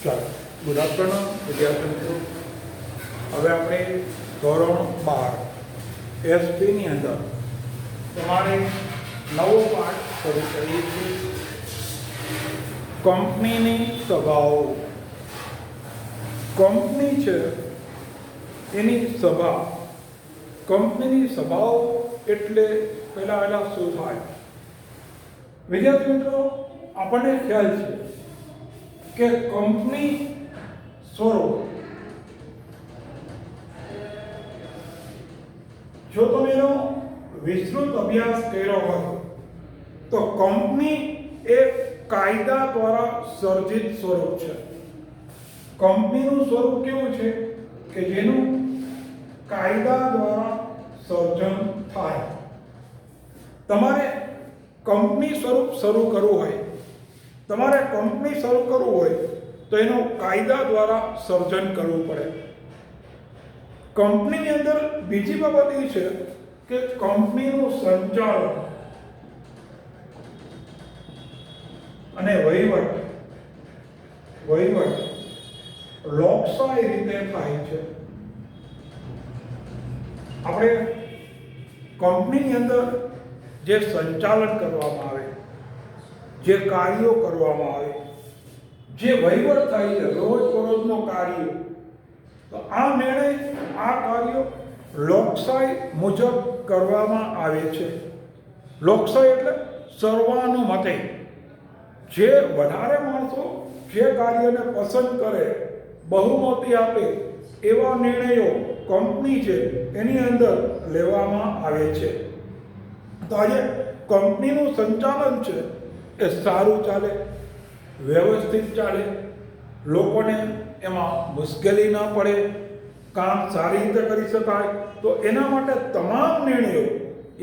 ચાલો, good afternoon વિદ્યાર્થી મિત્રો. હવે આપણે ધોરણ 12 એસપીની અંદર તમારે નવો પાઠ શરૂ કરીએ છીએ. કંપનીની સભાઓ. કંપની છે એની સભા. કંપનીની સભાઓ એટલે પહેલા શું થાય? વિદ્યાર્થી મિત્રો, આપણને ખ્યાલ છે કે કંપની સ્વરૂપ, જો તમે એનો વિસ્તૃત અભ્યાસ કર્યો હોય તો કંપની એ કાયદા દ્વારા સર્જિત સ્વરૂપ છે. કંપનીનું સ્વરૂપ કેવું છે કે જેનું કાયદા દ્વારા સર્જન થાય. તમારે કંપની સ્વરૂપ શરૂ કરવું હોય, તમારે કંપની શરૂ કરવું હોય તો એનું કાયદા દ્વારા સર્જન કરવું પડે. કંપનીની અંદર બીજી બાબત એ છે કે કંપનીનું સંચાલન અને વહીવટ લોકશાહી રીતે થાય છે. આપણે કંપનીની અંદર જે સંચાલન કરવામાં આવે, જે કાર્યો કરવામાં આવે, જે વહીવટ થાય છે, રોજબરોજનો કાર્ય, તો આ નિર્ણય, આ કાર્યો લોકશાહી મુજબ કરવામાં આવે છે. લોકશાહી એટલે સર્વાનુમતે. જે વધારે માણસો જે કાર્યને પસંદ કરે, બહુમતી આપે, એવા નિર્ણયો કંપની છે એની અંદર લેવામાં આવે છે. તો આજે કંપનીનું સંચાલન છે એ સારું ચાલે, વ્યવસ્થિત ચાલે, લોકોને એમાં મુશ્કેલી ન પડે, કામ સારી રીતે કરી શકાય, તો એના માટે તમામ નિર્ણયો,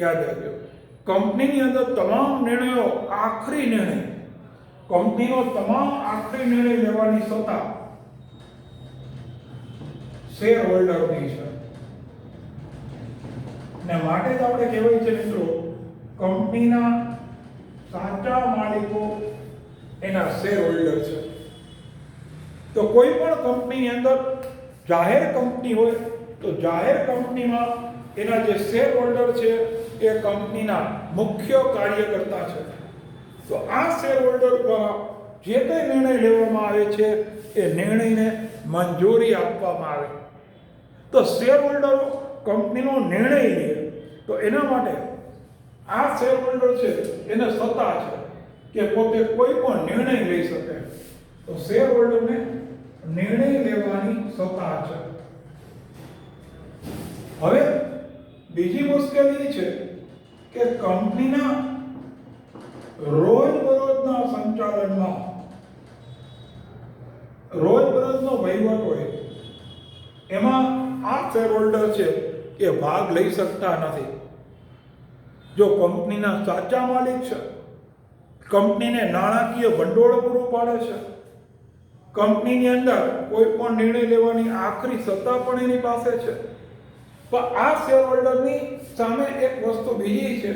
યાદ રાખજો, કંપનીની અંદર તમામ નિર્ણયો, આખરી નિર્ણય, કંપનીનો તમામ આખરી નિર્ણય લેવાની સત્તા શેર હોલ્ડરની છે. ને માટે જ આપણે કહેવાય છે મિત્રો, કંપનીના સાચા માલિકો એના શેર હોલ્ડર છે. તો કોઈ પણ કંપનીની અંદર જાહેર કંપની હોય તો જાહેર કંપનીમાં એના જે શેર હોલ્ડર છે એ કંપનીના મુખ્ય કાર્યકર્તા છે. તો આ શેર હોલ્ડર દ્વારા જે કંઈ નિર્ણય લેવામાં આવે છે એ નિર્ણયને મંજૂરી આપવામાં આવે. તો શેર હોલ્ડરો કંપનીનો નિર્ણય લે તો એના માટે આ શેર હોલ્ડર છે એને સત્તા છે કે પોતે કોઈ પણ નિર્ણય લઈ શકે. તો શેર હોલ્ડરને નિર્ણય લેવાની સત્તા છે. હવે બીજી મુશ્કેલી છે કે કંપનીના રોજબરોજના સંચાલનમાં, રોજબરોજનો વહીવટ હોય, એમાં આ શેર હોલ્ડર છે એ ભાગ લઈ શકતા નથી. જો કંપનીના સાચા માલિક છે, કંપનીને નાણાકીય ભંડોળ પૂરું પાડે છે, કંપનીની અંદર કોઈ પણ નિર્ણય લેવાની આખરી સત્તા પણ એની પાસે છે, પણ આ શેર હોલ્ડરની સામે એક વસ્તુ બીજી છે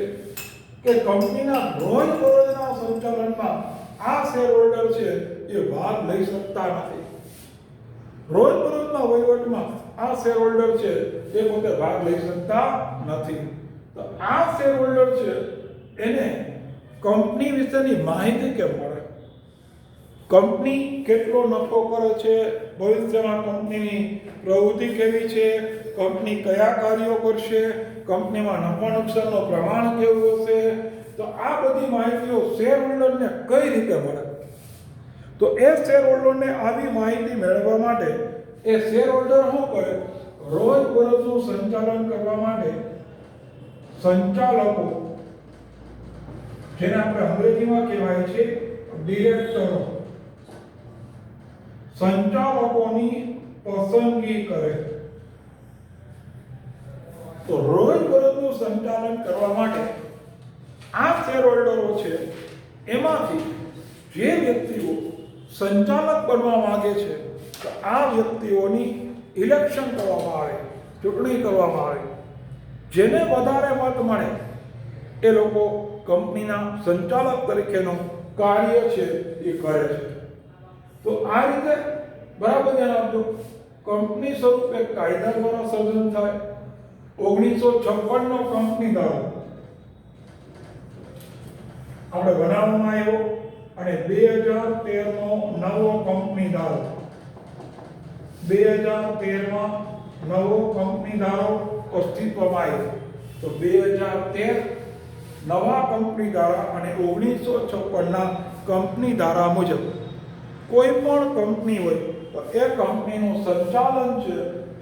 કે કંપનીના રોજબરોજના સંચાલનમાં આ શેર હોલ્ડર છે એ ભાગ લઈ શકતા નથી. રોજબરોજના વહીવટમાં આ શેર હોલ્ડર છે એ પોતે ભાગ લઈ શકતા નથી. તો આ શેર હોલ્ડર છે એને કંપની વિશેની માહિતી કેમ મળે? કંપની કેટલો નફો કરે છે, ભવિષ્યમાં કંપનીની પ્રવૃત્તિ કેવી છે, કંપની કયા કાર્યો કરશે, કંપનીમાં નફા નુકસાનનું પ્રમાણ કેવું હશે, તો આ બધી માહિતીઓ શેર હોલ્ડરને કઈ રીતે મળે? તો એ શેર હોલ્ડરને આવી માહિતી મેળવવા માટે એ શેર હોલ્ડર શું કરે? રોજબરોજનું સંચાલન કરવા માટે સંચાલકો, જેને આપણે અંગ્રેજીમાં કહેવાય છે ડિરેક્ટરો, સંચાલકોની પસંદગી કરે. તો રોજબરોજનું સંચાલન કરવા માટે આ શેર હોલ્ડરો છે એમાંથી જે વ્યક્તિઓ સંચાલક બનવા માંગે છે તો આ વ્યક્તિઓની ઇલેક્શન કરવામાં આવે, ચૂંટણી કરવામાં આવે. જેને વધારે મત મળે એ લોકો કંપનીના સંચાલક તરીકેનું કાર્ય છે એ કરે છે. તો આ રીતે બરાબર ધ્યાન આપજો. કંપની સ્વરૂપે કાયદા દ્વારા સર્જન થાય. 1956 નો કંપની ધારો આપણે બનાવવામાં આવ્યો અને 2013 નો નવો કંપની ધારો 2013 માં નવો કંપની ધારો અસ્તિત્વમાં આવ્યો. તો 2013 નવા કંપની ધારા અને 1956 ના કંપની ધારા મુજબ કોઈ પણ કંપની હોય તો એ કંપનીનું સંચાલન છે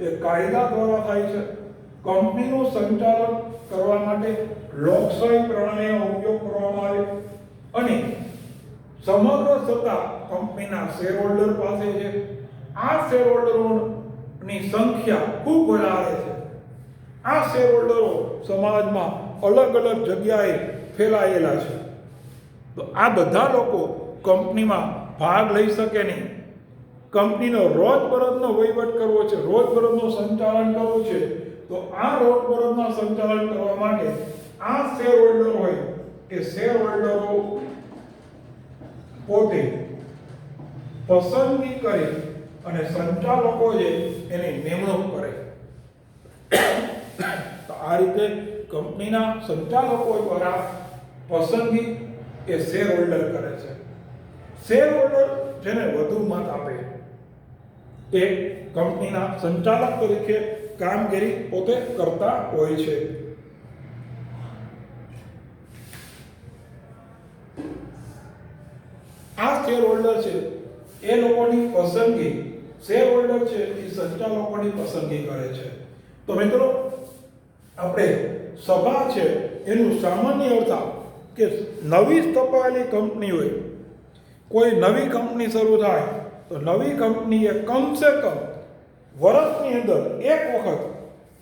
એ કાયદા દ્વારા થાય છે. કંપનીનું સંચાલન કરવા માટે લોકશાહી પ્રણાલીનો ઉપયોગ કરવામાં આવે અને સમગ્ર સત્તા કંપનીના શેર હોલ્ડર પાસે છે. આ શેર હોલ્ડરોની સંખ્યા ખૂબ વધારે છે. આ શેર હોલ્ડરો સમાજમાં અલગ અલગ જગ્યાએ ફેલાયેલા છે. તો આ બધા લોકો કંપનીમાં ભાગ લઈ શકે નહીં. કંપનીનો રોજબરોજનો વહીવટ કરવો છે, રોજબરોજનું સંચાલન કરવું છે. તો આ રોજબરોજના સંચાલન કરવા માટે આ શેર હોલ્ડર હોય એ શેર હોલ્ડરો પોતે પસંદગી કરે અને સંચાલકો છે એની નિમણૂક કરે. તો આ રીતે કંપનીના સંચાલકો દ્વારા પસંદગી એ શેર હોલ્ડર કરે છે. શેર હોલ્ડર જેને વધુ મત આપે એ કંપનીના સંચાલક તરીકે કામગીરી પોતે કરતા હોય છે. આ શેર હોલ્ડર છે એ લોકોની પસંદગી શેર હોલ્ડર છે એ સંચાલકોની પસંદગી કરે છે. તો મિત્રો આપણે સભા છે એનું સામાન્ય અર્થ કે નવી સ્થપાયેલી કંપની હોય, કોઈ નવી કંપની શરૂ થાય તો નવી કંપનીએ કમસે કમ વર્ષની અંદર એક વખત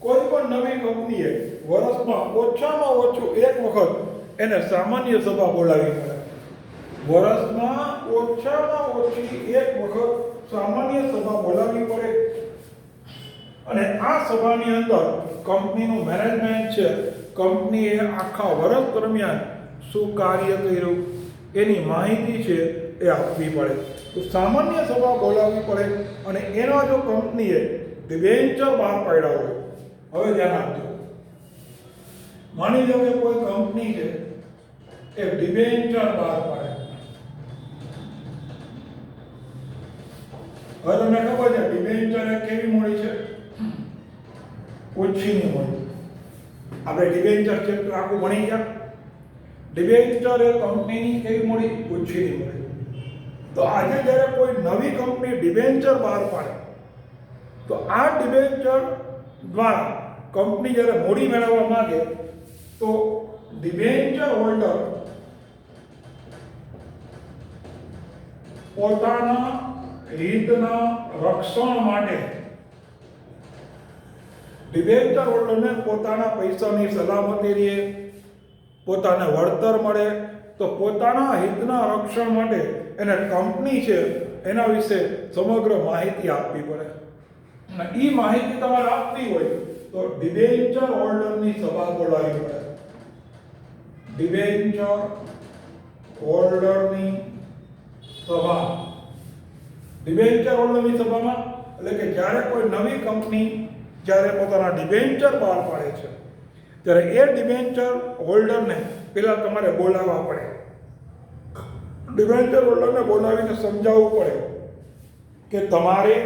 કોઈ પણ નવી કંપનીએ વર્ષમાં ઓછામાં ઓછું એક વખત એને સામાન્ય સભા બોલાવવી પડે. વર્ષમાં ઓછામાં ઓછી એક વખત સામાન્ય સભા બોલાવવી પડે અને આ સભાની અંદર કંપનીનું મેનેજમેન્ટ છે, કંપનીએ આખા વર્ષ દરમિયાન શું કાર્ય કર્યું એની માહિતી છે એ આપવી પડે. તો સામાન્ય સભા બોલાવવી પડે અને એના જો કંપનીએ ડિબેન્ચર બહાર પાડ્યા હોય, હવે ધ્યાન આપજો, માની લો કે કોઈ કંપની છે એ ડિબેન્ચર બહાર પાડે. હવે તમને ખબર છે ડિબેન્ચર એ કેવી મૂડી છે? ઓછીની મૂડી. આપણે ડિબેન્ચર ચેપ્ટર આખું ભણી ગયા. ડિબેન્ચર એ કંપનીની કેવી મૂડી? ઓછીની મૂડી. તો આજે જ્યારે કોઈ નવી કંપની ડિબેન્ચર બહાર પાડે તો આ ડિબેન્ચર દ્વારા કંપની જ્યારે મૂડી મેળવવા માંગે તો ડિબેન્ચર હોલ્ડર પોતાના હિતના રક્ષણ માટે ડિબેન્ચર હોલ્ડરને પોતાના પૈસાની સલામતી રહે, પોતાને વળતર મળે, તો પોતાના હિતના રક્ષણ માટે એને કંપની છે એના વિશે સમગ્ર માહિતી આપવી પડે. અને એ માહિતી તમારે આપવી હોય તો ડિબેન્ચર હોલ્ડરની સભા બોલાવવી પડે. ડિબેન્ચર હોલ્ડરની સભા. ડિબેન્ચર હોલ્ડરની સભામાં એટલે કે જ્યારે કોઈ નવી કંપની જ્યારે પોતાના ડિબેન્ચર બહાર પાડે છે ત્યારે એ ડિબેન્ચર હોલ્ડરને પહેલાં તમારે બોલાવવા પડે. ડિબેન્ચર હોલ્ડરને બોલાવીને સમજાવવું પડે કે તમારે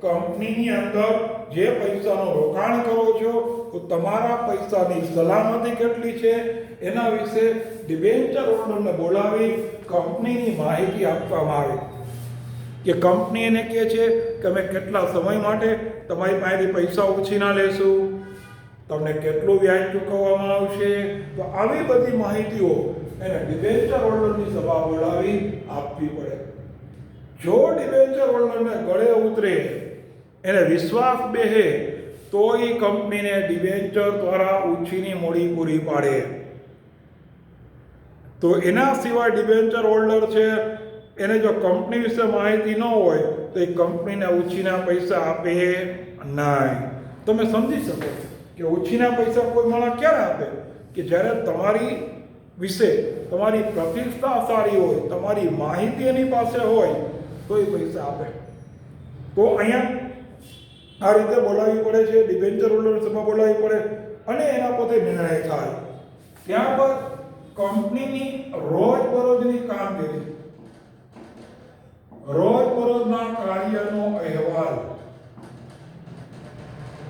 કંપનીની અંદર જે પૈસાનું રોકાણ કરો છો તો તમારા પૈસાની સલામતી કેટલી છે એના વિશે ડિબેન્ચર હોલ્ડરને બોલાવી કંપનીની માહિતી આપવામાં આવે. કે કંપની એને કહે છે કે અમે કેટલા સમય માટે તમારી પાસેથી પૈસા ઉછીના લેશું, તમને કેટલું વ્યાજ ચૂકવવામાં આવશે. તો આવી બધી માહિતીઓ એને ડિબેન્ચર હોલ્ડરની સભા બોલાવી આપવી પડે. જો ડિબેન્ચર હોલ્ડરને ગળે ઉતરે, એને વિશ્વાસ બેસે તો એ કંપનીને ડિબેન્ચર દ્વારા ઉછીની મૂડી પૂરી પાડે. તો એના સિવાય ડિબેન્ચર હોલ્ડર છે એને જો કંપની વિશે માહિતી ન હોય તો એ કંપનીને ઉછીના પૈસા આપે નહીં. તમે સમજી શકો કે ઉછીના પૈસા કોઈ માણસ ક્યારે આપે? કે જ્યારે તમારી વિશે તમારી પ્રતિષ્ઠા સારી હોય, તમારી માહિતી એની પાસે હોય તો એ પૈસા આપે. તો અહીંયા આ રીતે બોલાવવી પડે છે, ડિબેન્ચર હોલ્ડર સભા બોલાવવી પડે અને એના પોતે નિર્ણય થાય. ત્યારબાદ કંપનીની રોજબરોજની કામગીરી, રોજબરોજના કાર્યનો અહેવાલ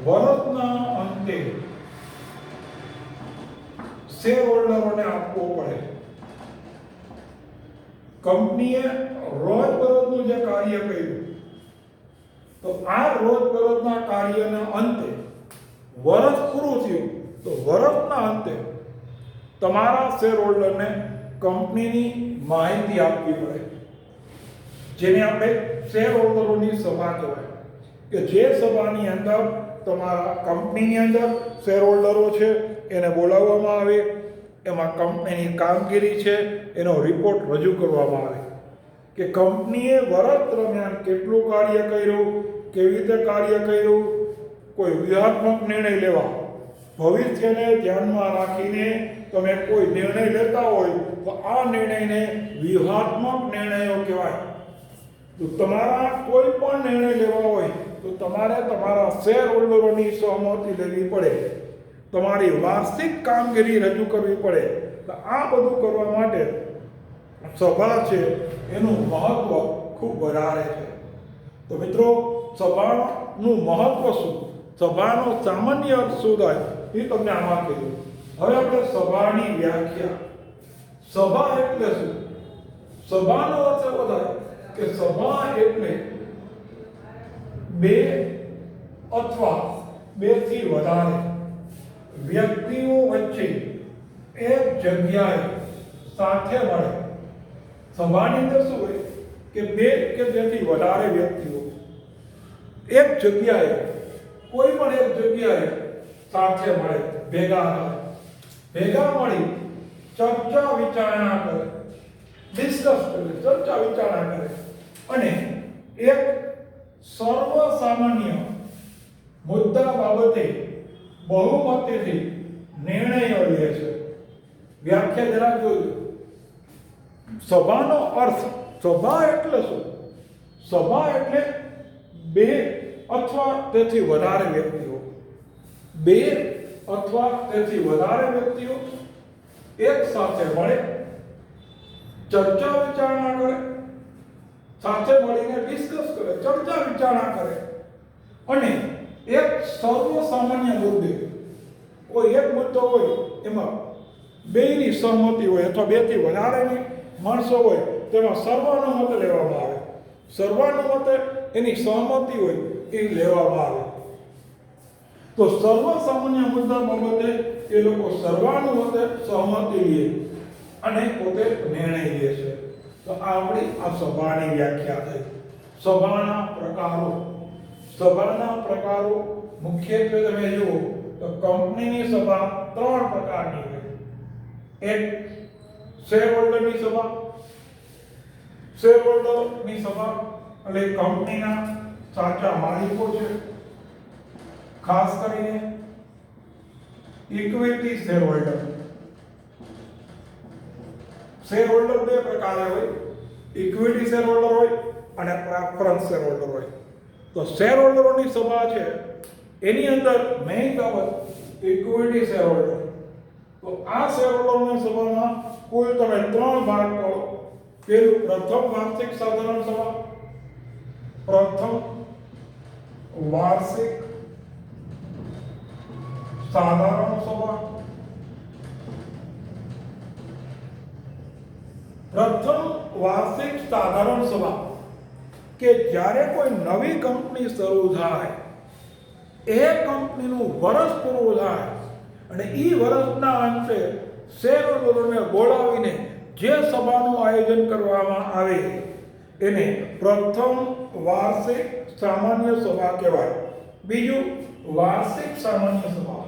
વર્ષના અંતે શેર હોલ્ડરોને આપવો પડે. કંપનીએ રોજબરોજનું જે કાર્ય કર્યું, તો આ રોજબરોજના કાર્યના અંતે વર્ષ પૂરું થયું તો વર્ષના અંતે તમારા શેર હોલ્ડરને કંપનીની માહિતી આપવી પડે, જેને આપણે શેર હોલ્ડરોની સભા કહેવાય. કે જે સભાની અંદર તમારા કંપનીની અંદર શેર હોલ્ડરો છે એને બોલાવવામાં આવે, એમાં કંપનીની કામગીરી છે એનો રિપોર્ટ રજૂ કરવામાં આવે કે કંપનીએ વર્ષ દરમિયાન કેટલું કાર્ય કર્યું, કેવી રીતે કાર્ય કર્યું. કોઈ વ્યૂહાત્મક નિર્ણય લેવા, ભવિષ્યને ધ્યાનમાં રાખીને તમે કોઈ નિર્ણય લેતા હોય તો આ નિર્ણયને વ્યૂહાત્મક નિર્ણયો કહેવાય. તો તમારા કોઈ પણ નિર્ણય લેવા હોય તો તમારે તમારા શેર હોલ્ડરોની સહમતિ લેવી પડે, તમારી વાર્ષિક કામગીરી રજૂ કરવી પડે. તો આ બધું કરવા માટે સભા છે એનું મહત્વ ખૂબ વધારે છે. તો મિત્રો, સભાનું મહત્વ શું, સભાનો સામાન્ય અર્થ શું થાય એ તમને આમાં કીધું. હવે આપણે સભાની વ્યાખ્યા, સભા એટલે શું? સભાનો અર્થ એવો થાય કે સભા એટલે બે અથવા બેથી વધારે વ્યક્તિઓ વચ્ચે એક જગ્યાએ સાથે મળે. સભાની અંદર શું હોય કે બે કે તેથી વધારે વ્યક્તિઓ એક જગ્યાએ, કોઈ પણ એક જગ્યાએ સાથે મળે, ભેગા મળી ચર્ચા વિચારણા કરે, ડિસ્કસ કરે, ચર્ચા વિચારણા કરે અને એક સર્વ સામાન્ય મુદ્દા બાબતે બહુમતીથી નિર્ણયો લે છે. વ્યાખ્યા જરા જોજો. સભાનો અર્થ, સભા એટલે શું? સભા એટલે બે અથવા તેથી વધારે વ્યક્તિઓ, બે અથવા તેથી વધારે વ્યક્તિઓ એક સાથે મળે, ચર્ચા વિચારણા કરે, સાથે મળીને ડિસ્કસ કરે, ચર્ચા વિચારણા કરે અને એક સર્વ સામાન્ય મુદ્દે, કોઈ એક મુદ્દો હોય એમાં બેની સહમતિ હોય અથવા બેથી વધારેની માણસો હોય તેમાં સર્વાનુમત લેવામાં આવે. સર્વાનુમતે એની સહમતિ હોય એ લેવામાં આવે. તો સર્વ સામાન્ય મુદ્દા બાબતે એ લોકો સર્વાનુમતે સહમતિ લે અને પોતે નિર્ણય લે છે. તો આપણી આ સભાની વ્યાખ્યા થઈ. સભાના પ્રકારો, સભાના પ્રકારો મુખ્યત્વે તમે જુઓ તો કંપનીની સભા ત્રણ પ્રકારની હોય. એક શેર હોલ્ડરની સભા. શેર હોલ્ડરની સભા એટલે કંપનીના સાચા માલિકો છે, ખાસ કરીને equity share holder. Share holder બે પ્રકારે હોય, ઇક્વિટી શેર હોલ્ડર હોય અને પ્રેફરન્સ શેર હોલ્ડર હોય. તો શેર હોલ્ડરોની સભા છે એની અંદર મેઇન બાબત ઇક્વિટી શેર હોલ્ડર. તો આ શેર હોલ્ડરોની સભામાં કુલ તમે ત્રણ ભાગ કરો. પેલું પ્રથમ વાર્ષિક સાધારણ સભા, પ્રથમ વાર્ષિક સાધારણ સભા, પ્રથમ વાર્ષિક સાધારણ સભા કે જ્યારે કોઈ નવી કંપની શરૂ થાય, એ કંપનીનું વર્ષ પૂરું થાય અને એ વર્ષના અંતે શેરહોલ્ડરોને બોલાવીને જે સભાનું આયોજન કરવામાં આવે એને પ્રથમ વાર્ષિક સામાન્ય સભા કહેવાય. બીજું વાર્ષિક સામાન્ય સભા,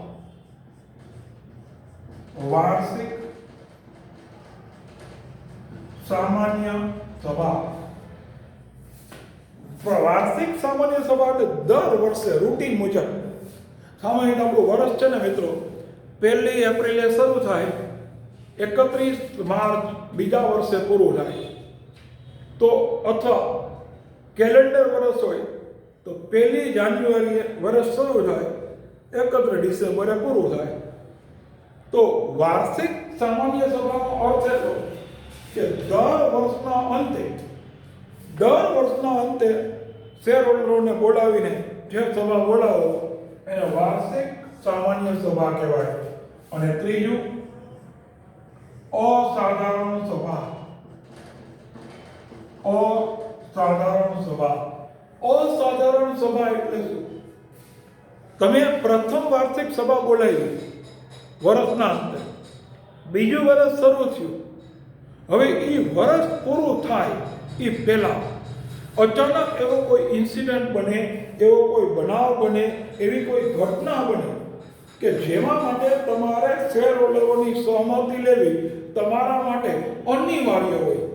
વાર્ષિક સામાન્ય સભા. વાર્ષિક સામાન્ય સભા એટલે દર વર્ષે રૂટીન મુજબ. સામાન્ય આપણું વર્ષ છે ને મિત્રો, 1 એપ્રિલે શરૂ થાય, 31 માર્ચ બીજા વર્ષે પૂરું થાય. તો અથવા કેલેન્ડર વર્ષ હોય તો 1 જાન્યુઆરીએ વર્ષ શરૂ થાય, 31 ડિસેમ્બરે પૂરું થાય. તો વાર્ષિક સામાન્ય સભાનો અર્થ એ કે દર વર્ષના અંતે શેર હોલ્ડરોને બોલાવીને જે સભા બોલાવો એને વાર્ષિક સામાન્ય સભા કહેવાય. અને ત્રીજું, અસાધારણ સભા. અસાધારણ સભા એટલે શું? તમે પ્રથમ વાર્ષિક સભા બોલાવી વર્ષના અંતે, બીજું વર્ષ શરૂ થયું, હવે એ વર્ષ પૂરું થાય એ પહેલા અચાનક એવો કોઈ ઇન્સિડન્ટ બને, એવો કોઈ બનાવ બને, એવી કોઈ ઘટના બને કે જેમાં માટે તમારે શેર હોલ્ડરોની સહમતિ લેવી તમારા માટે અનિવાર્ય હોય,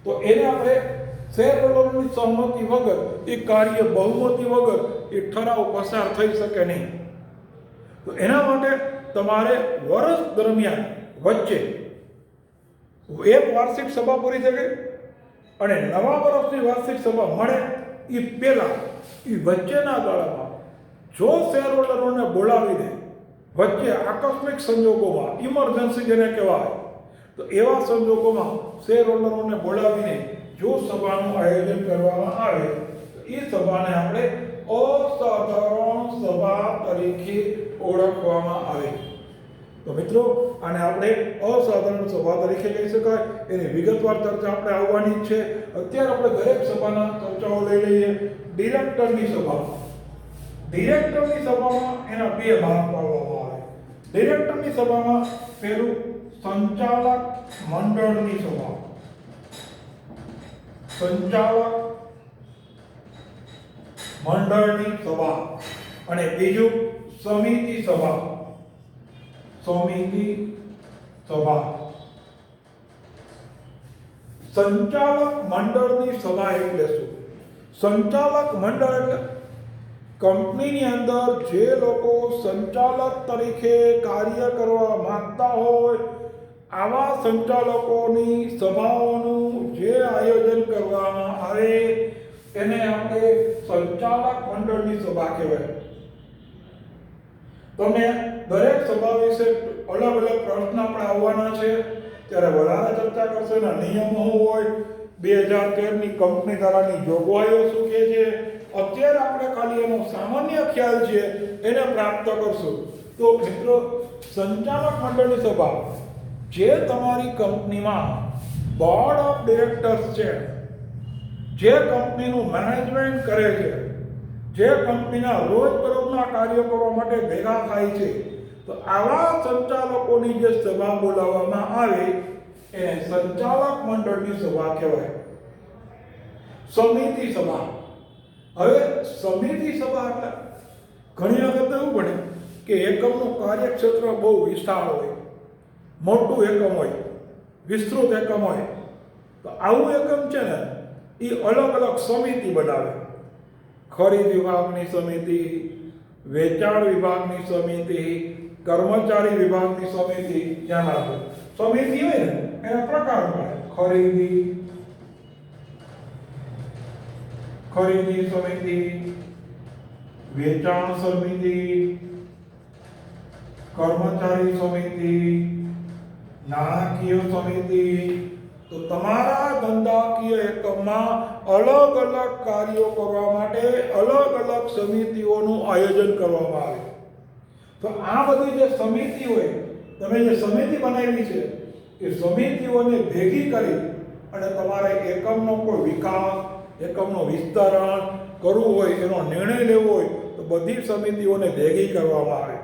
તો એને આપણે શેર હોલ્ડરોની સહમતિ વગર એ કાર્ય બહુમતી વગર એ ઠરાવ પસાર થઈ શકે નહીં. તો એના માટે તમારે વર્ષ દરમિયાન વચ્ચે એક વાર્ષિક સભા પૂરી થઈ ગઈ અને નવા વર્ષની વાર્ષિક સભા મળે એ પહેલા એ વચ્ચેના ગાળામાં જો શેર હોલ્ડરોને બોલાવીને વચ્ચે આકસ્મિક સંજોગોમાં, ઇમરજન્સી જેને કહેવાય, તો એવા સંજોગોમાં શેર હોલ્ડરોને બોલાવીને જો સભાનું આયોજન કરવામાં આવે તો એ સભાને આપણે અસાધારણ સભા તરીકે ઓળખવામાં આવે. તો મિત્રો, આને આપણે અસાધારણ સભા તરીકે કહી શકાય. એની વિગતવાર ચર્ચા આપણે આવવાની જ છે. અત્યારે આપણે દરેક સભાના ચર્ચાઓ લઈ લઈએ. ડિરેક્ટરની સભા. ડિરેક્ટરની સભામાં એના બે ભાગ પાડવામાં આવે. ડિરેક્ટરની સભામાં પહેલું સંચાલક મંડળની સભા. સંચાલક મંડળની સભા અને બીજું સમિતિ સભા. સમિતિ સભા. સંચાલક મંડળની સભા એટલે શું? સંચાલક મંડળ એટલે કંપનીની અંદર જે લોકો સંચાલક તરીકે કાર્ય કરવા માંગતા હોય આવા સંચાલકોની સભાઓનું જે આયોજન કરવામાં આવે એને આપણે સંચાલક મંડળની સભા કહેવાય. તમને દરેક સભા વિશે અલગ અલગ પ્રશ્ન આપણે આવવાના છે, ત્યારે વધારે ચર્ચા કરશે. એના નિયમો શું હોય, 2013ની કંપની ધારાની જોગવાઈઓ શું કહે છે, અત્યારે આપણે ખાલી એનો સામાન્ય ખ્યાલ છે એને પ્રાપ્ત કરશું. તો મિત્રો, સંચાલક મંડળની સભા જે તમારી કંપનીમાં બોર્ડ ઓફ ડિરેક્ટર્સ છે, જે કંપનીનું મેનેજમેન્ટ કરે છે, જે કંપનીના રોજબરોજના કાર્યો કરવા માટે ભેગા થાય છે, તો આવા સંચાલકોની જે સભા બોલાવવામાં આવે એને સંચાલક મંડળની સભા કહેવાય. સમિતિ સભા. હવે સમિતિ સભા એટલે ઘણી વખત એવું બને કે એકમનું કાર્યક્ષેત્ર બહુ વિશાળ હોય, મોટું એકમ હોય, વિસ્તૃત એકમ હોય, તો આવું એકમ છે ને એ અલગ અલગ સમિતિ બનાવે. ખરીદ વિભાગની સમિતિ, વેચાણ વિભાગની સમિતિ, કર્મચારી વિભાગની સમિતિ. ધ્યાન આપો, સમિતિ હોય ને એના પ્રકાર મળે. ખરીદી સમિતિ, વેચાણ સમિતિ, કર્મચારી સમિતિ, નાણાકીય સમિતિ. તો તમારા ધંધાકીય એકમમાં અલગ અલગ કાર્યો કરવા માટે અલગ અલગ સમિતિઓનું આયોજન કરવામાં આવે. તો આ બધી જે સમિતિ હોય, તમે જે સમિતિ બનાવી છે એ સમિતિઓને ભેગી કરી અને તમારે એકમનો કોઈ વિકાસ, એકમનો વિસ્તરણ કરવું હોય, એનો નિર્ણય લેવો હોય તો બધી સમિતિઓને ભેગી કરવામાં આવે.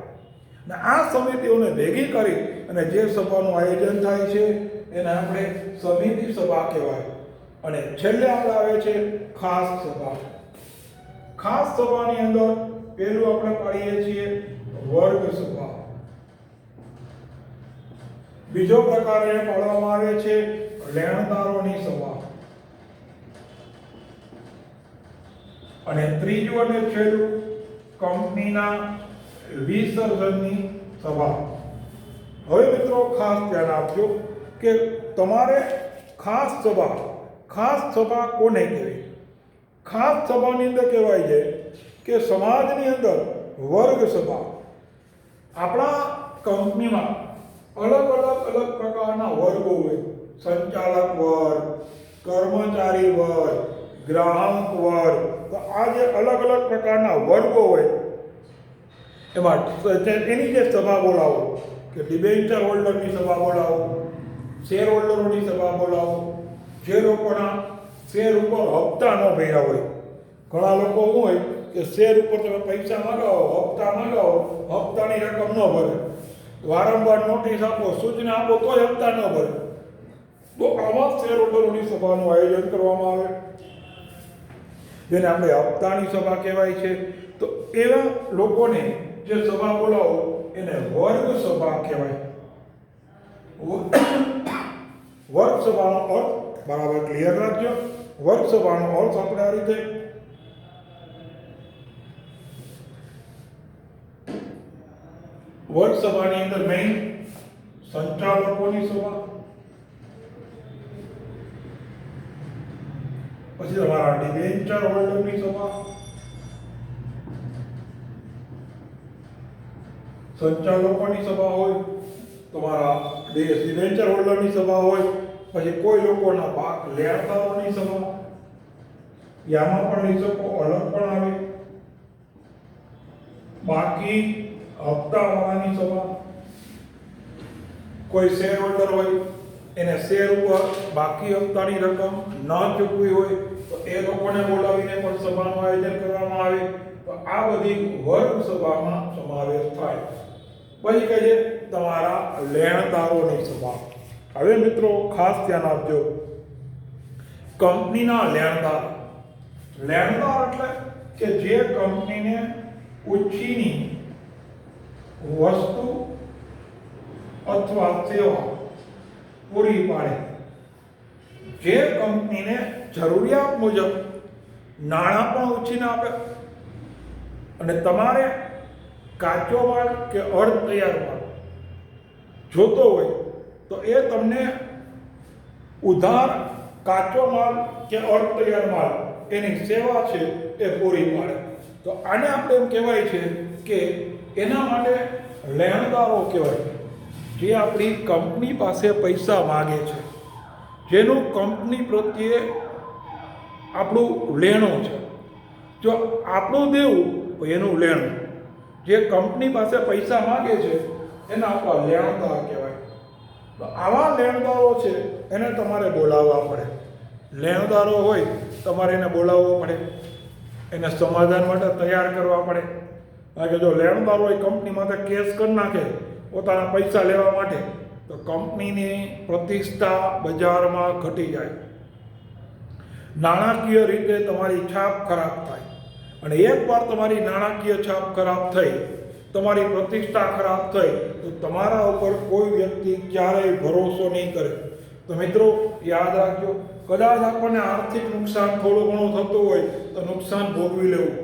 અને આ સમિતિઓને ભેગી કરી અને જે સભાનું આયોજન થાય છે એને આપણે સમિતિ સભા કહેવાય. અને છેલ્લે આપણે આવે છે ખાસ સભા. ખાસ સભાની અંદર પહેલું આપણે પાડીએ છીએ વર્ગ સભા. બીજો પ્રકાર એ પાડવામાં આવે છે લેણદારોની સભા. અને ત્રીજું અને છેલ્લું કંપનીના વિસર્જનની સભા. હવે મિત્રો ખાસ ધ્યાન આપજો કે તમારે ખાસ સભા કોને કહેવી? ખાસ સભાની અંદર કહેવાય છે કે સમાજની અંદર વર્ગ સભા. આપણા કંપનીમાં અલગ પ્રકારના વર્ગો હોય. સંચાલક વર્ગ, કર્મચારી વર્ગ, ગ્રાહક વર્ગ. તો આ જે અલગ પ્રકારના વર્ગો હોય એમાં એની જે સભા બોલાવો કે ડિબેન્ચર હોલ્ડરની સભા બોલાવો, શેર હોલ્ડરોની સભા બોલાવો, જે લોકોના શેર ઉપર હપ્તા ન ભર્યા હોય. ઘણા લોકો શું હોય કે શેર ઉપર તમે પૈસા માગાવો, હપ્તા માગાવો, હપ્તાની રકમ ન ભરે, વારંવાર નોટિસ આપો, સૂચના આપો તોય હપ્તા ન ભરે, તો આવા શેર હોલ્ડરોની સભાનું આયોજન કરવામાં આવે, જેને આપણે હપ્તાની સભા કહેવાય છે. તો એવા લોકોને જે સભા બોલાવો એને વર્ગ સભા કહેવાય. વર્ગ સભાનો અર્થ બરાબર ક્લિયર રાખજો. વર્ગ સભાનો અર્થ આપણે આ રીતે વર્ગ સભાની અંદર મેઇન સંચાલકોની સભા, પછી તમારા ડિબેન્ચર હોલ્ડરની સભા, સંચાલકોની સભા હોય, તમારા ડિબેન્ચર હોલ્ડરની સભા હોય, પછી કોઈ લોકોના ભાગ લેણદારોની સભા, યામાં પણ નિશકો અલગ પણ આવે, બાકી હપ્તાવાળાની સભા, કોઈ શેર હોલ્ડર હોય એને શેર ઉપર બાકી હપ્તાની રકમ ન ચૂકવી હોય તો એ લોકોને બોલાવીને પણ સભાનું આયોજન કરવામાં આવે. તો આ બધી વર્ગ સભામાં સમાવેશ થાય. પછી કહે છે તમારા લેણદારોની સભા. હવે મિત્રો ખાસ ધ્યાન આપજો, કંપનીના લેણદાર. લેણદાર એટલે કે જે કંપનીને ઉછીની વસ્તુ અથવા સેવા પૂરી પાડે, જે કંપનીને જરૂરિયાત મુજબ નાણાં પણ ઉછીને આપે, અને તમારે કાચો માલ કે અર્ધ તૈયાર માલ જોતો હોય તો એ તમને ઉધાર કાચો માલ કે અર્ધ તૈયાર માલ એની સેવા છે એ પૂરી પાડે. તો આને આપણે એમ કહેવાય છે કે એના માટે લેણદારો કહેવાય, જે આપણી કંપની પાસે પૈસા માગે છે, જેનું કંપની પ્રત્યે આપણું લેણું છે. જો આપણું દેવું તો એનું લેણું. જે કંપની પાસે પૈસા માગે છે એના આપણા લેણદાર કહેવાય. તો આવા લેણદારો છે એને તમારે બોલાવવા પડે. લેણદારો હોય તમારે એને બોલાવવો પડે, એને સમાધાન માટે તૈયાર કરવા પડે. કારણ કે જો લેણદાર હોય કંપની માટે કેસ કરી નાખે પોતાના પૈસા લેવા માટે, તો કંપનીની પ્રતિષ્ઠા બજારમાં ઘટી જાય, નાણાકીય રીતે તમારી છાપ ખરાબ થાય. અને એકવાર તમારી નાણાકીય છાપ ખરાબ થઈ, તમારી પ્રતિષ્ઠા ખરાબ થઈ, તો તમારા ઉપર કોઈ વ્યક્તિ ક્યારેય ભરોસો નહીં કરે. તો મિત્રો યાદ રાખજો, કદાચ આપણને આર્થિક નુકસાન થોડું ઘણું થતું હોય તો નુકસાન ભોગવી લેવું,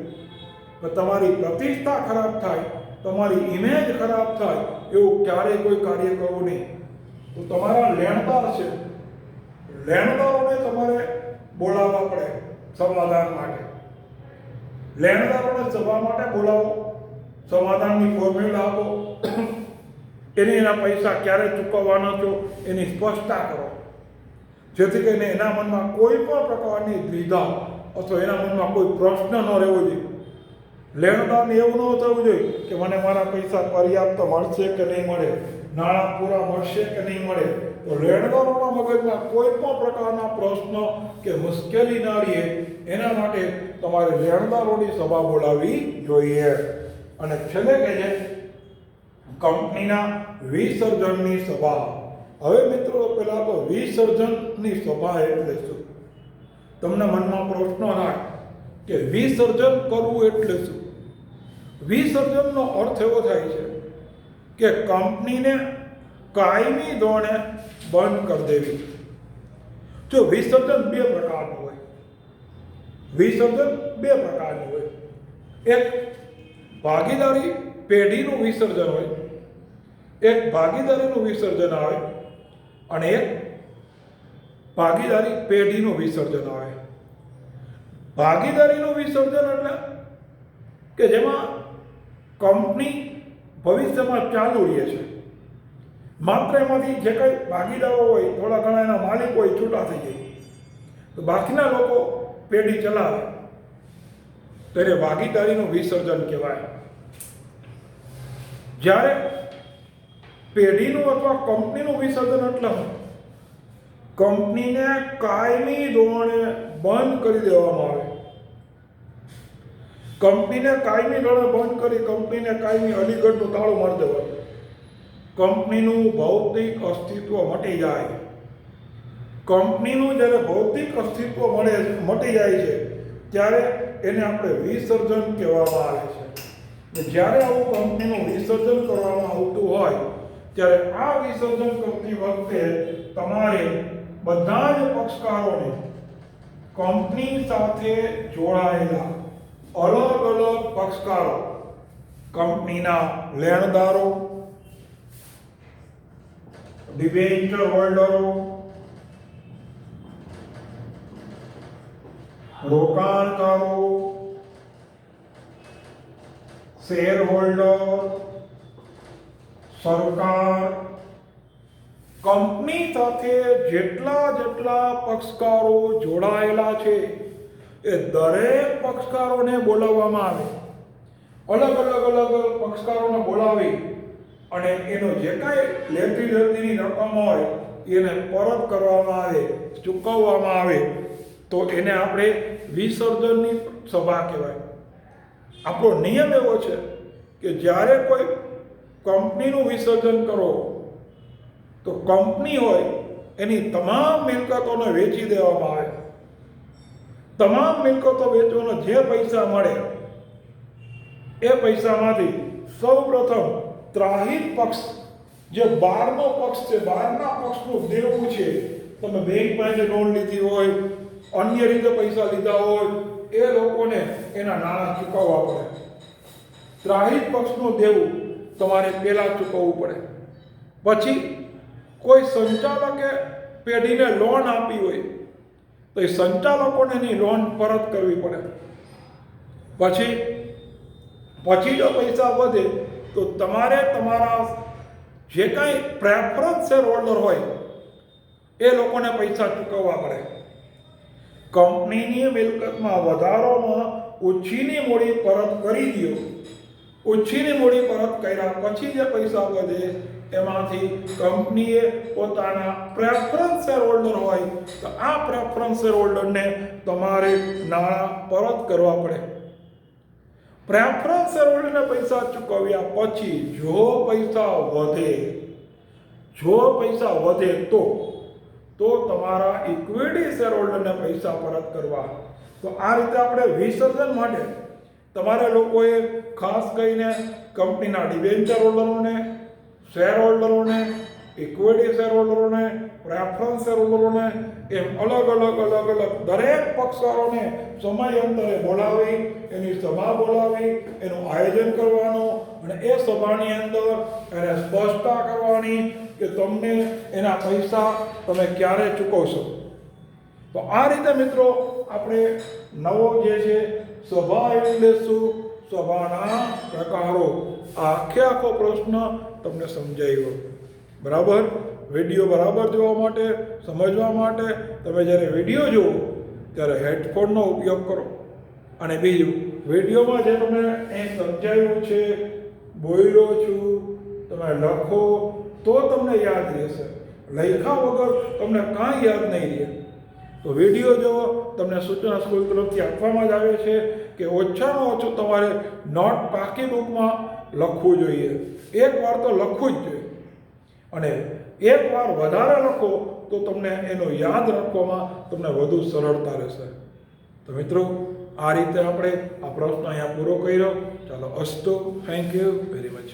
પણ તમારી પ્રતિષ્ઠા ખરાબ થાય, તમારી ઇમેજ ખરાબ થાય એવું ક્યારેય કોઈ કાર્ય કરવું નહીં. તો તમારા લેણદાર છે, લેણદારોને તમારે બોલાવવા પડે સમાધાન માટે. લેણદારોને સભા માટે બોલાવો, સમાધાનની ફોર્મ્યુલા આપો, એના પૈસા ક્યારે ચૂકવવાના છો એની સ્પષ્ટતા કરો, જેથી કરીને એના મનમાં કોઈ પણ પ્રકારની દ્વિધા અથવા એના મનમાં કોઈ પ્રશ્ન ન રહેવો જોઈએ. લેણદારને એવું ન થવું જોઈએ કે મને મારા પૈસા પર્યાપ્ત મળશે કે નહીં મળે, નાણાં પૂરા મળશે કે નહીં મળે. તો લેણદારોના મગજમાં કોઈ પણ પ્રકારના પ્રશ્ન કે મુશ્કેલી ના રહે એના માટે તમારે લેણદારોની સભા બોલાવવી જોઈએ. અને છેલ્લે કહે છે કંપનીના વિસર્જનની સભા. હવે મિત્રો પહેલાં તો વિસર્જનની સભા એટલે શું? તમને મનમાં પ્રશ્ન થાય કે વિસર્જન કરવું એટલે શું? વિસર્જનનો અર્થ એવો થાય છે કે કંપનીને કાયમી ધોરણે બંધ કરી દેવી. જો વિસર્જન બે પ્રકારનું હોય, વિસર્જન બે પ્રકારનું હોય. એક ભાગીદારી પેઢીનું વિસર્જન હોય, એક ભાગીદારીનું વિસર્જન આવે, અને એક ભાગીદારી પેઢીનું વિસર્જન આવે. ભાગીદારીનું વિસર્જન એટલે કે જેમાં કંપની ભવિષ્યમાં ચાલુ રહે છે, માત્ર એમાંથી જે કંઈ ભાગીદારો હોય, થોડા ઘણા એના માલિક હોય, છૂટા થઈ જાય, તો બાકીના લોકો પેઢી ચલાવે, ત્યારે ભાગીદારીનું વિસર્જન કહેવાય. જ્યારે પેઢીનું અથવા કંપનીનું વિસર્જન એટલે કંપનીને કાયમી ધોરણે બંધ કરી દેવામાં આવે. કંપનીને કાયમી ધોરણે બંધ કરી કંપનીને કાયમી અલીગઢનું તાળું મારી દેવાનું. કંપનીનું ભૌતિક અસ્તિત્વ મટી જાય. કંપનીનું જ્યારે ભૌતિક અસ્તિત્વ મટી જાય છે ત્યારે એને આપણે વિસર્જન કહેવામાં આવે છે. જ્યારે આવું કંપનીનું વિસર્જન કરવામાં આવતું હોય ત્યારે આ વિસર્જન કરતી વખતે તમારે બધા જ પક્ષકારોને કંપની સાથે જોડાયેલા અલગ અલગ પક્ષકારો, કંપનીના લેણદારો, ડિબેન્ચર હોલ્ડરો, રોકાણકારો, શેર હોલ્ડર, સરકાર, કંપની સાથે જેટલા પક્ષકારો જોડાયેલા છે એ દરેક પક્ષકારોને બોલાવવામાં આવે. અલગ અલગ પક્ષકારોને બોલાવી અને એનો જે કાંઈ લેતીની રકમ હોય એને પરત કરવામાં આવે, ચૂકવવામાં આવે, તો એને આપણે વિસર્જનની સભા કહેવાય. આપણો નિયમ એવો છે કે જ્યારે કોઈ કંપનીનું વિસર્જન કરો તો કંપની હોય એની તમામ મિલકતોને વેચી દેવામાં આવે. તમામ મિલકતો વેચવાનો જે પૈસા મળે એ પૈસામાંથી સૌપ્રથમ ત્રાહિત પક્ષ, જે બહારનો પક્ષ છે, બહારના પક્ષનું દેવું છે, તમે બેંક પાસે લોન લીધી હોય, અન્ય રીતે પૈસા લીધા હોય, એ લોકોને એના નાણાં ચૂકવવા પડે. ત્રાહિત પક્ષનું દેવું તમારે પહેલાં ચૂકવવું પડે. પછી કોઈ સંચાલકે પેઢીને લોન આપી હોય તો એ સંચાલકોને એની લોન પરત કરવી પડે. પછી જો પૈસા વધે તો તમારે તમારા જે કાંઈ પ્રેફરન્સ શેર હોલ્ડર હોય એ લોકોને પૈસા ચૂકવવા પડે. કંપનીની મિલકતમાં વધારોમાં ઓછીની મૂડી પરત કરી દો. ઓછીની મૂડી પરત કર્યા પછી જે પૈસા વધે એમાંથી કંપનીએ પોતાના પ્રેફરન્સ શેર હોલ્ડર હોય તો આ પ્રેફરન્સ શેર હોલ્ડરને તમારે નાણાં પરત કરવા પડે. પ્રેફરન્સ શેર હોલ્ડરને પૈસા ચૂકવ્યા પછી જો પૈસા વધે તો તમારા ઇક્વિટી શેર હોલ્ડરને પૈસા પરત કરવા. તો આ રીતે આપણે વિસર્જન માટે તમારે લોકોએ ખાસ કરીને કંપનીના ડિબેન્ચર હોલ્ડરોને, શેર હોલ્ડરોને, ઇક્વિટી શેર હોલ્ડરોને, પ્રેફરન્સ શેર હોલ્ડરોને એમ અલગ અલગ દરેક પક્ષકારોને સમયાંતરે બોલાવી, એની સભા બોલાવી, એનું આયોજન કરવાનું અને એ સભાની અંદર એને સ્પષ્ટતા કરવાની કે તમને એના પૈસા તમે ક્યારે ચૂકવશો. તો આ રીતે મિત્રો આપણે નવો જે છે સભા આવી લેશું, સભાના પ્રકારો. આખો પ્રશ્ન તમને સમજાયો. બરાબર? વિડીયો બરાબર જોવા માટે, સમજવા માટે તમે જ્યારે વિડીયો જુઓ ત્યારે હેડફોનનો ઉપયોગ કરો. અને બીજું, વિડીયોમાં જે તમને એ સમજાયું છે, બોલ્યો છું, તમે લખો તો તમને યાદ રહેશે. લખ્યા વગર તમને કાંઈ યાદ નહીં રહે. તો વિડીયો જો તમને સૂચના સ્કૂલ તરફથી આપવામાં જ આવે છે કે ઓછામાં ઓછું તમારે નોટ પાકી બુકમાં લખવું જોઈએ. એક વાર તો લખવું જ જોઈએ, અને એક વાર વધારે લખો તો તમને એનો યાદ રાખવામાં તમને વધુ સરળતા રહેશે. તો મિત્રો, આ રીતે આપણે આ પ્રશ્ન અહીંયા પૂરો કર્યો. ચાલો, અસ્તુ. Thank you very much.